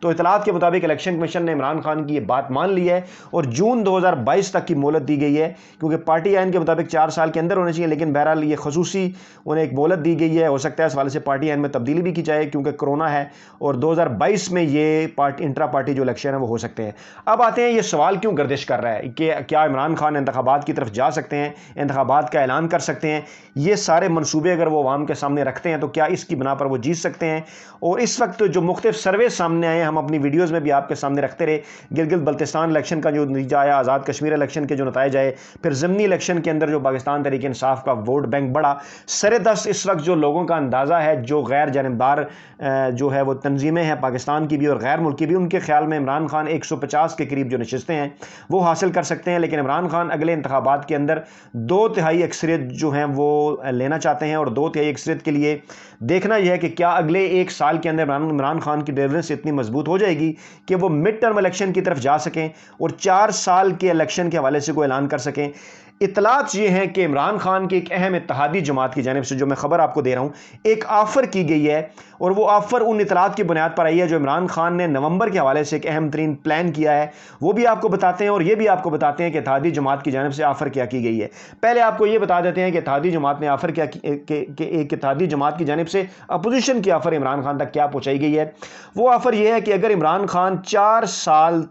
تو اطلاعات کے مطابق الیکشن کمیشن نے عمران خان کی یہ بات مان لی ہے اور جون 2022 تک کی مہلت دی گئی ہے، کیونکہ پارٹی آئین کے مطابق 4 سال کے اندر ہونے چاہیے، لیکن بہرحال یہ خصوصی انہیں ایک مہلت دی گئی ہے۔ ہو سکتا ہے اس والے سے پارٹی آئین میں تبدیلی بھی کی جائے کیونکہ کرونا ہے، اور 2022 میں یہ انٹرا پارٹی جو الیکشن ہے وہ ہو سکتے ہیں۔ اب آتے ہیں یہ سوال کیوں گردش کر رہا ہے کہ کیا عمران خان انتخابات کی طرف جا سکتے ہیں، انتخابات کا اعلان کر سکتے ہیں، یہ سارے منصوبے اگر وہ عوام کے سامنے رکھتے ہیں تو کیا اس کی بنا پر وہ جیت سکتے ہیں؟ اور اس وقت جو مختلف سروے سامنے آئے ہیں، ہم اپنی ویڈیوز میں بھی آپ کے سامنے رکھتے رہے، گلگت بلتستان الیکشن کا جو نتیجہ آیا، آزاد کشمیر الیکشن کے جو نتائج آئے، پھر ضمنی الیکشن کے اندر جو پاکستان تحریک انصاف کا ووٹ بینک بڑھا، سر دست اس وقت جو لوگوں کا اندازہ ہے، جو غیر جانبدار جو ہے وہ تنظیمیں ہیں پاکستان کی بھی اور غیر ملکی بھی، ان کے خیال میں عمران خان 150 کے قریب جو نشستیں ہیں وہ حاصل کر سکتے ہیں، لیکن عمران خان اگلے انتخابات کے اندر 2/3 اکثریت جو ہیں وہ لینا چاہتے ہیں، اور 2/3 اکثریت کے لیے دیکھنا یہ ہے کہ کیا اگلے 1 سال کے اندر عمران خان کی ڈیلیورنس اتنی مضبوط ہو جائے گی کہ وہ مڈ ٹرم الیکشن کی طرف جا سکیں اور 4 سال کے الیکشن کے حوالے سے کوئی اعلان کر سکیں۔ اطلاعات یہ ہیں کہ عمران خان کی ایک اہم اتحادی جماعت کی جانب سے، جو میں خبر آپ کو دے رہا ہوں، ایک آفر کی گئی ہے، اور وہ آفر ان اطلاعات کی بنیاد پر آئی ہے جو عمران خان نے نومبر کے حوالے سے ایک اہم ترین پلان کیا ہے، وہ بھی آپ کو بتاتے ہیں، اور یہ بھی آپ کو بتاتے ہیں کہ اتحادی جماعت کی جانب سے آفر کیا کی گئی ہے۔ پہلے آپ کو یہ بتا دیتے ہیں کہ اتحادی جماعت نے آفر کیا کہ ایک اتحادی جماعت کی جانب سے اپوزیشن کی آفر عمران خان تک کیا پہنچائی گئی ہے۔ وہ آفر یہ ہے کہ اگر عمران خان 4 سال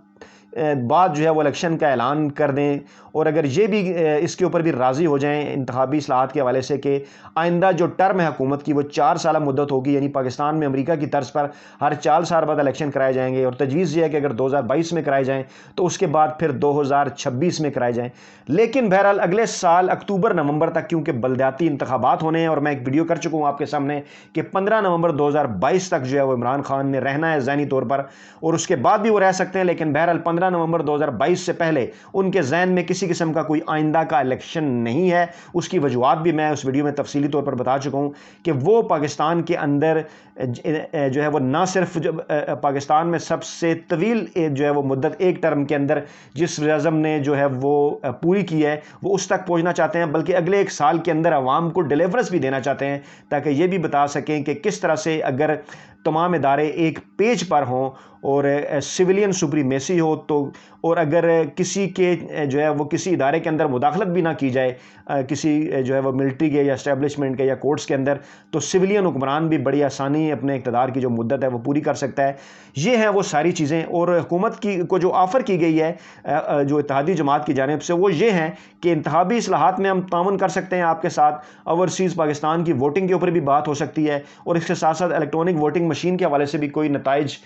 بعد جو ہے وہ الیکشن کا اعلان کر دیں، اور اگر یہ بھی اس کے اوپر بھی راضی ہو جائیں انتخابی اصلاحات کے حوالے سے کہ آئندہ جو ٹرم ہے حکومت کی وہ 4 سالہ مدت ہوگی، یعنی پاکستان میں امریکہ کی طرز پر ہر 4 سال بعد الیکشن کرائے جائیں گے، اور تجویز یہ ہے کہ اگر 2022 میں کرائے جائیں تو اس کے بعد پھر 2026 میں کرائے جائیں۔ لیکن بہرحال اگلے سال اکتوبر نومبر تک کیونکہ بلدیاتی انتخابات ہونے ہیں، اور میں ایک ویڈیو کر چکا ہوں آپ کے سامنے کہ 15 نومبر 2022 تک جو ہے وہ عمران خان نے رہنا ہے ذہنی طور پر، اور اس کے بعد بھی وہ رہ سکتے ہیں، لیکن بہرحال 15 نومبر 2022 سے پہلے ان کے ذہن میں کسی قسم کا کوئی آئندہ کا الیکشن نہیں ہے۔ اس کی وجوہات بھی میں اس ویڈیو میں تفصیلی طور پر بتا چکا ہوں کہ وہ پاکستان کے اندر جو ہے وہ نہ صرف پاکستان میں سب سے طویل جو ہے وہ مدت ایک ٹرم کے اندر جس وزیر اعظم نے جو ہے وہ پوری کی ہے وہ اس تک پہنچنا چاہتے ہیں، بلکہ اگلے 1 سال کے اندر عوام کو ڈیلیورنس بھی دینا چاہتے ہیں، تاکہ یہ بھی بتا سکیں کہ کس طرح سے اگر تمام ادارے ایک پیج پر ہوں اور سویلین سپریمیسی ہو تو، اور اگر کسی کے جو ہے وہ کسی ادارے کے اندر مداخلت بھی نہ کی جائے، کسی جو ہے وہ ملٹری کے یا اسٹیبلشمنٹ کے یا کورٹس کے اندر، تو سویلین حکمران بھی بڑی آسانی اپنے اقتدار کی جو مدت ہے وہ پوری کر سکتا ہے۔ یہ ہیں وہ ساری چیزیں، اور حکومت کی کو جو آفر کی گئی ہے جو اتحادی جماعت کی جانب سے، وہ یہ ہیں کہ انتخابی اصلاحات میں ہم تعاون کر سکتے ہیں آپ کے ساتھ، اوورسیز پاکستان کی ووٹنگ کے اوپر بھی بات ہو سکتی ہے، اور اس کے ساتھ ساتھ الیکٹرانک ووٹنگ مشین کے حوالے سے بھی کوئی نتائج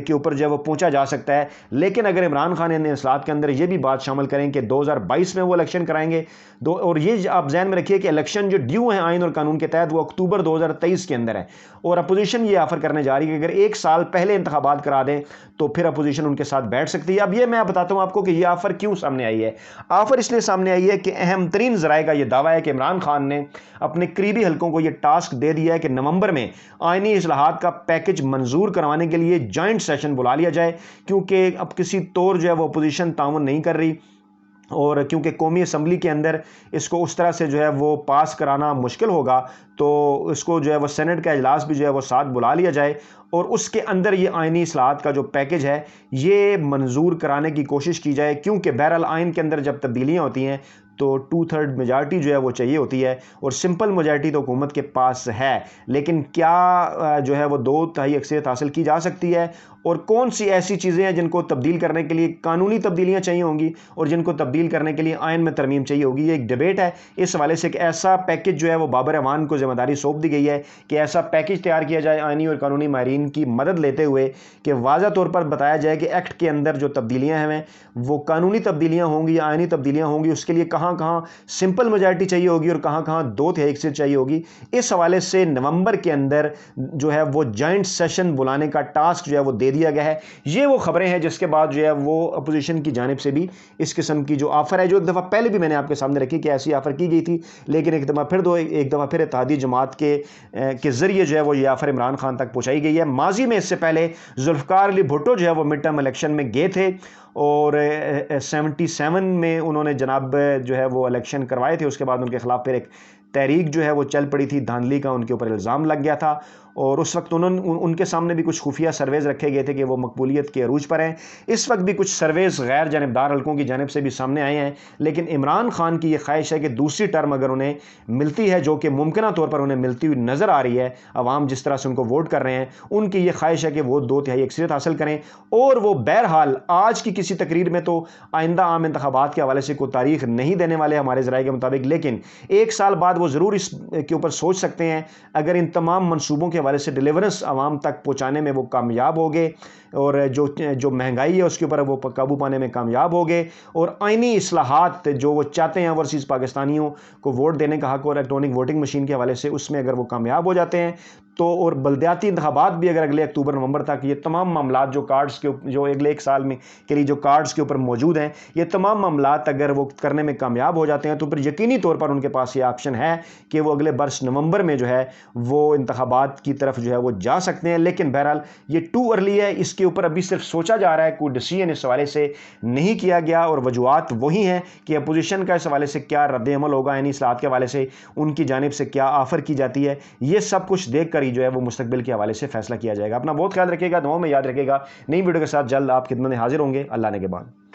کے اوپر جو ہے وہ پہنچا جا سکتا ہے۔ لیکن اگر عمران خان ان اصلاحات کے اندر یہ بھی بات شامل کریں کہ 2022 میں وہ الیکشن کرائیں گے، اور یہ آپ ذہن میں رکھیے کہ الیکشن جو ڈیو ہیں آئین اور قانون کے تحت وہ اکتوبر 2023 کے اندر ہے، اور اپوزیشن یہ آفر کرنے جا رہی ہے کہ اگر 1 سال پہلے انتخابات کرا دیں تو پھر اپوزیشن ان کے ساتھ بیٹھ سکتی ہے۔ اب یہ میں بتاتا ہوں آپ کو کہ یہ آفر کیوں سامنے آئی ہے۔ آفر اس لیے سامنے آئی ہے کہ اہم ترین ذرائع کا یہ دعویٰ ہے کہ عمران خان نے اپنے قریبی حلقوں کو یہ ٹاسک دے دیا ہے کہ نومبر میں آئینی اصلاحات کا پیکج منظور کروانے کے لیے جوائنٹ سیشن بلا لیا جائے، کیونکہ اب کسی طور جو ہے وہ اپوزیشن تعاون نہیں کر رہی، اور کیونکہ قومی اسمبلی کے اندر اس کو اس طرح سے جو ہے وہ پاس کرانا مشکل ہوگا، تو اس کو جو ہے وہ سینٹ کا اجلاس بھی جو ہے وہ ساتھ بلا لیا جائے، اور اس کے اندر یہ آئینی اصلاحات کا جو پیکج ہے یہ منظور کرانے کی کوشش کی جائے، کیونکہ بہرحال آئین کے اندر جب تبدیلیاں ہوتی ہیں تو 2/3 میجارٹی جو ہے وہ چاہیے ہوتی ہے، اور سمپل میجارٹی تو حکومت کے پاس ہے، لیکن کیا جو ہے وہ 2/3 اکثریت حاصل کی جا سکتی ہے، اور کون سی ایسی چیزیں ہیں جن کو تبدیل کرنے کے لیے قانونی تبدیلیاں چاہیے ہوں گی اور جن کو تبدیل کرنے کے لیے آئین میں ترمیم چاہیے ہوگی۔ یہ ایک ڈیبیٹ ہے اس حوالے سے کہ ایسا پیکج جو ہے وہ بابر اعوان کو ذمہ داری سونپ دی گئی ہے کہ ایسا پیکج تیار کیا جائے آئینی اور قانونی ماہرین کی مدد لیتے ہوئے، کہ واضح طور پر بتایا جائے کہ ایکٹ کے اندر جو تبدیلیاں ہیں وہ قانونی تبدیلیاں ہوں گی یا آئینی تبدیلیاں ہوں گی، اس کے لیے کہاں کہاں سمپل میجارٹی چاہیے ہوگی اور کہاں کہاں 2/3 اکثریت چاہیے ہوگی۔ اس حوالے سے نومبر کے اندر جو ہے وہ جوائنٹ سیشن بلانے کا ٹاسک جو ہے وہ دے دیا گیا ہے۔ یہ وہ خبریں ہیں جس کے بعد جو ہے وہ اپوزیشن کی جانب سے بھی اس قسم کی جو آفر ہے، جو ایک دفعہ پہلے بھی میں نے آپ کے سامنے رکھی کہ ایسی آفر کی گئی تھی، لیکن ایک دفعہ پھر اتحادی جماعت کے ذریعے جو ہے وہ یہ آفر عمران خان تک پہنچائی گئی ہے۔ ماضی میں اس سے پہلے ذوالفقار علی بھٹو جو ہے وہ مڈ ٹرم الیکشن میں گئے تھے اور 77 میں انہوں نے جناب جو ہے وہ الیکشن کروائے تھے، اس کے بعد ان کے خلاف پھر ایک تحریک جو ہے وہ چل پڑی تھی، دھاندلی کا ان کے اوپر الزام لگ گیا تھا، اور اس وقت ان کے سامنے بھی کچھ خفیہ سرویز رکھے گئے تھے کہ وہ مقبولیت کے عروج پر ہیں۔ اس وقت بھی کچھ سرویز غیر جانبدار حلقوں کی جانب سے بھی سامنے آئے ہیں، لیکن عمران خان کی یہ خواہش ہے کہ دوسری ٹرم اگر انہیں ملتی ہے، جو کہ ممکنہ طور پر انہیں ملتی ہوئی نظر آ رہی ہے، عوام جس طرح سے ان کو ووٹ کر رہے ہیں، ان کی یہ خواہش ہے کہ وہ 2/3 اکثریت حاصل کریں، اور وہ بہرحال آج کی کسی تقریر میں تو آئندہ عام انتخابات کے حوالے سے کوئی تاریخ نہیں دینے والے ہمارے ذرائع کے مطابق، لیکن ایک سال بعد وہ ضرور اس کے اوپر سوچ سکتے ہیں اگر ان تمام منصوبوں کے حوالے سے ڈیلیورنس عوام تک پہنچانے میں وہ کامیاب ہو گئے، اور جو مہنگائی ہے اس کے اوپر وہ قابو پانے میں کامیاب ہو گئے، اور آئینی اصلاحات جو وہ چاہتے ہیں اوورسیز پاکستانیوں کو ووٹ دینے کا حق اور الیکٹرانک ووٹنگ مشین کے حوالے سے، اس میں اگر وہ کامیاب ہو جاتے ہیں تو، اور بلدیاتی انتخابات بھی اگر اگلے اکتوبر نومبر تک یہ تمام معاملات جو کارڈز کے جو اگلے ایک سال میں کے لیے جو کارڈز کے اوپر موجود ہیں، یہ تمام معاملات اگر وہ کرنے میں کامیاب ہو جاتے ہیں تو پھر یقینی طور پر ان کے پاس یہ آپشن ہے کہ وہ اگلے برس نومبر میں جو ہے وہ انتخابات کی طرف جو ہے وہ جا سکتے ہیں۔ لیکن بہرحال یہ ٹو ارلی ہے، اس کے اوپر ابھی صرف سوچا جا رہا ہے، کوئی ڈیسیژن اس حوالے سے نہیں کیا گیا، اور وجوہات وہی ہیں کہ اپوزیشن کا اس حوالے سے کیا رد عمل ہوگا، یعنی اصلاحات کے حوالے سے ان کی جانب سے کیا آفر کی جاتی ہے، یہ سب کچھ دیکھ کر ہی جو ہے وہ مستقبل کے حوالے سے فیصلہ کیا جائے گا۔ اپنا بہت خیال رکھیے گا، دعاؤں میں یاد رکھیے گا۔ نئی ویڈیو کے ساتھ جلد آپ خدمت میں حاضر ہوں گے۔ اللہ نے کے بعد۔